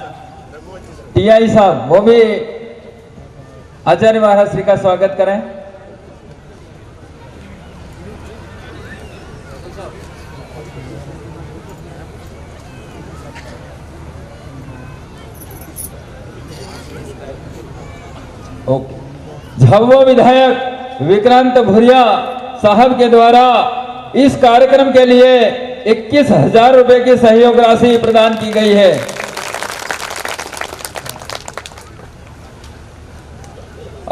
टीआई साहब वो भी आचार्य महाराज श्री का स्वागत करें। ओके, झाबुआ विधायक विक्रांत भुरिया साहब के द्वारा इस कार्यक्रम के लिए 21,000 रुपए की सहयोग राशि प्रदान की गई है।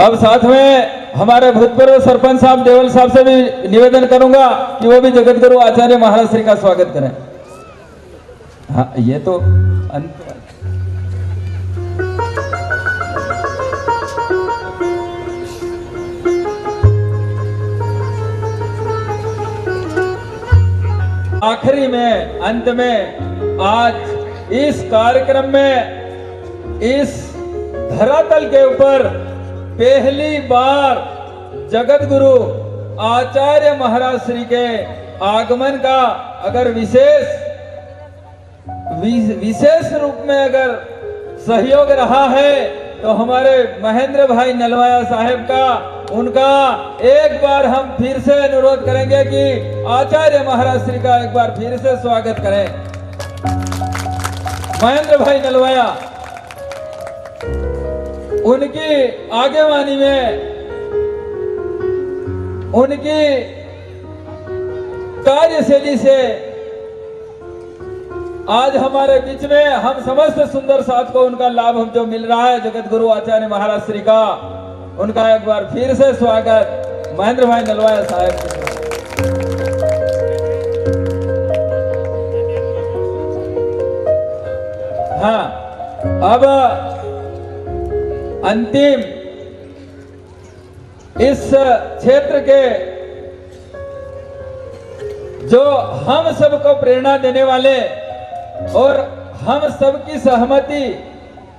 अब साथ में हमारे भूतपूर्व सरपंच साहब देवल साहब से भी निवेदन करूंगा कि वो भी जगत गुरु आचार्य महाराज श्री का स्वागत करें। हाँ, ये तो अंत आखिरी में अंत में आज इस कार्यक्रम में इस धरातल के ऊपर पहली बार जगत गुरु आचार्य महाराज श्री के आगमन का अगर विशेष रूप में अगर सहयोग रहा है तो हमारे महेंद्र भाई नलवाया साहेब का उनका एक बार हम फिर से अनुरोध करेंगे कि आचार्य महाराज श्री का एक बार फिर से स्वागत करें। महेंद्र भाई नलवाया, उनकी आगेवानी में, उनकी कार्यशैली से आज हमारे बीच में हम समस्त सुंदर साथ को उनका लाभ हम जो मिल रहा है जगत गुरु आचार्य महाराज श्री का, उनका एक बार फिर से स्वागत महेंद्र भाई नलवाया साहब। हाँ, अब अंतिम इस क्षेत्र के जो हम सबको प्रेरणा देने वाले और हम सबकी सहमति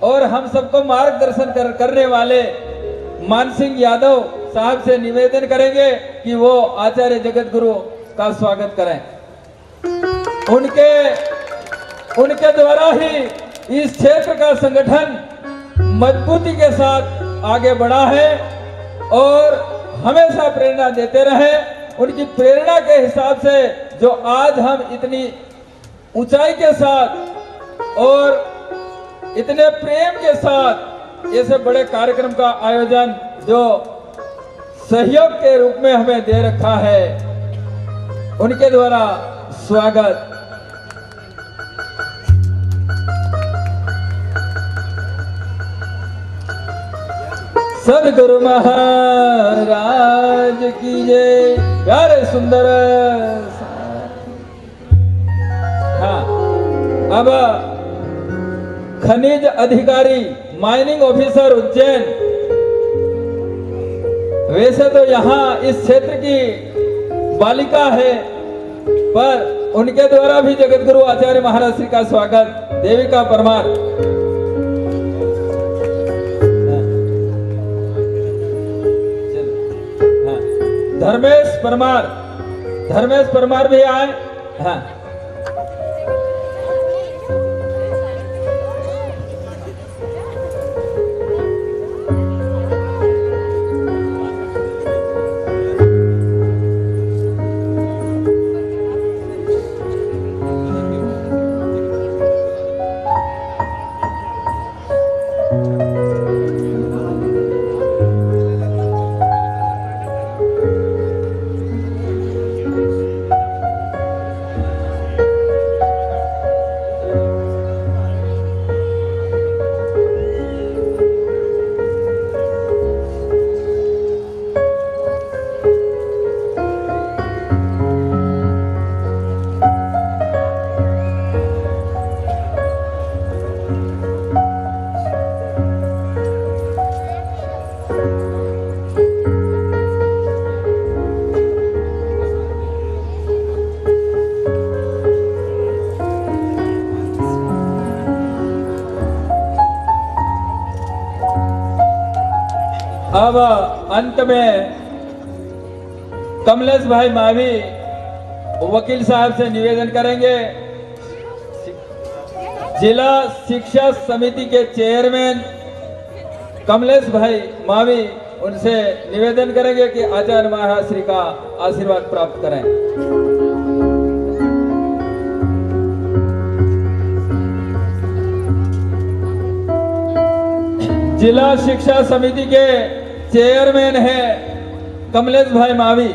और हम सबको मार्गदर्शन करने वाले मान सिंह यादव साहब से निवेदन करेंगे कि वो आचार्य जगत गुरु का स्वागत करें। उनके द्वारा ही इस क्षेत्र का संगठन मजबूती के साथ आगे बढ़ा है और हमेशा प्रेरणा देते रहे। उनकी प्रेरणा के हिसाब से जो आज हम इतनी ऊंचाई के साथ और इतने प्रेम के साथ ऐसे बड़े कार्यक्रम का आयोजन जो सहयोग के रूप में हमें दे रखा है, उनके द्वारा स्वागत। सदगुरु महाराज की जय। प्यारे सुंदर। हाँ, अब खनिज अधिकारी माइनिंग ऑफिसर उज्जैन, वैसे तो यहाँ इस क्षेत्र की बालिका है पर उनके द्वारा भी जगत गुरु आचार्य महाराज श्री का स्वागत। देविका परमार। धर्मेश परमार भी आए। हाँ, अब अंत में कमलेश भाई मावी वकील साहब से निवेदन करेंगे। जिला शिक्षा समिति के चेयरमैन कमलेश भाई मावी उनसे निवेदन करेंगे कि आचार्य महाराज श्री का आशीर्वाद प्राप्त करें। जिला शिक्षा समिति के चेयरमैन है कमलेश भाई मावी।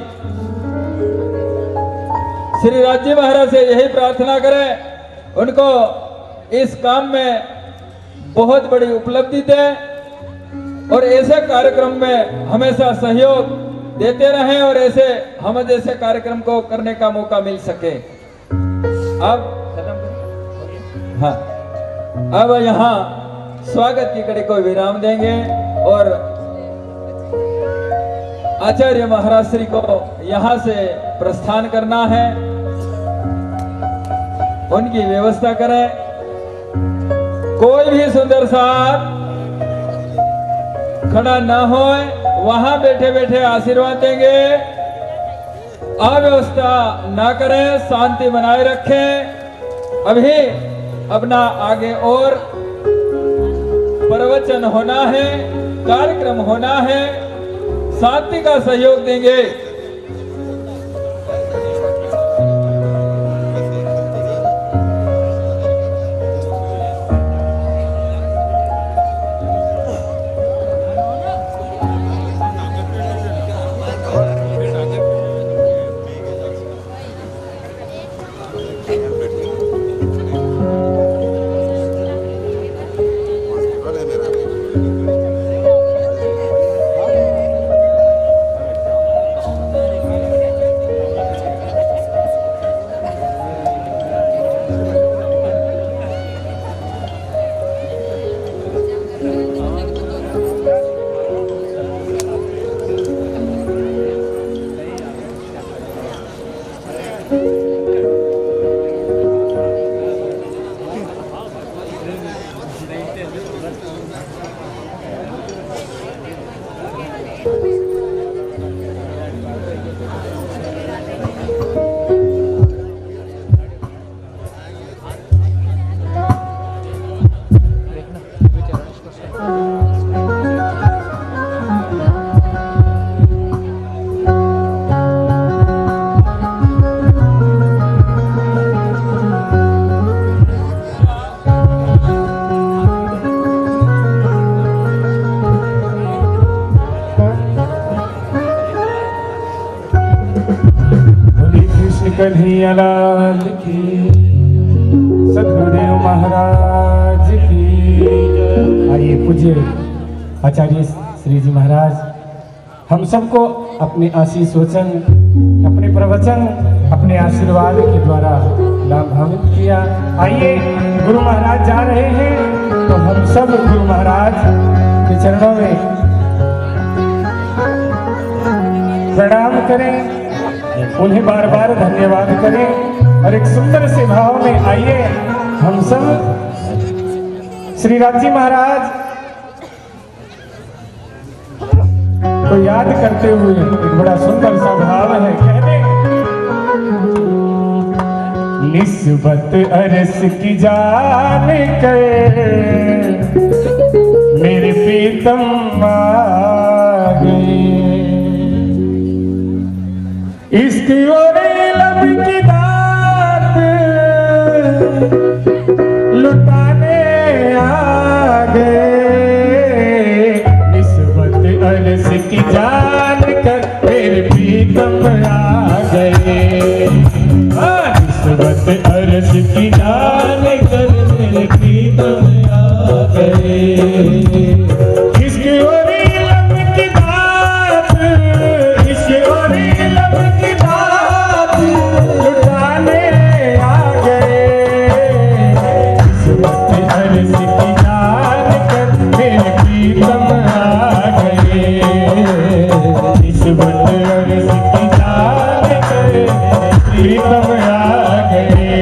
श्री राज्य महाराज से यही प्रार्थना करें उनको इस काम में बहुत बड़ी उपलब्धि दे और ऐसे कार्यक्रम में हमेशा सहयोग देते रहें और ऐसे हम जैसे कार्यक्रम को करने का मौका मिल सके। अब हाँ, अब यहाँ स्वागत की कड़ी को विराम देंगे और आचार्य महाराज श्री को यहाँ से प्रस्थान करना है, उनकी व्यवस्था करें। कोई भी सुंदर साथ खड़ा ना हो, वहां बैठे बैठे आशीर्वाद देंगे अव्यवस्था ना करें, शांति बनाए रखें। अभी अपना आगे और प्रवचन होना है, कार्यक्रम होना है, शांति का सहयोग देंगे। कन्हैया लाल की, सद्गुरुदेव महाराज की। आइए पूज्य आचार्य श्री जी महाराज हम सबको अपने आशीष वचन, अपने प्रवचन, अपने आशीर्वाद के द्वारा लाभान्वित किया। आइए गुरु महाराज जा रहे हैं तो हम सब गुरु महाराज के चरणों में प्रणाम करें, उन्हें बार बार धन्यवाद करें और एक सुंदर से भाव में आइए हम सब श्री राजी महाराज को याद करते हुए एक बड़ा सुंदर सा भाव है। कहने निस्बत अरस की जान कर मेरे प्रीतम आ गए, इसकी और लब की दात लुटाने आ गए। निस्बत अरस की जान कर मेरे प्रीतम आ गए। निस्बत अरस की जान कर मेरे प्रीतम आ गए। इसकी और लब की दात, इसकी और लब की दात लुटाने आ गए। निस्बत अरस की जान कर मेरे प्रीतम आ गए। निस्बत अरस की जान कर प्रीतम आ गए।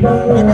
और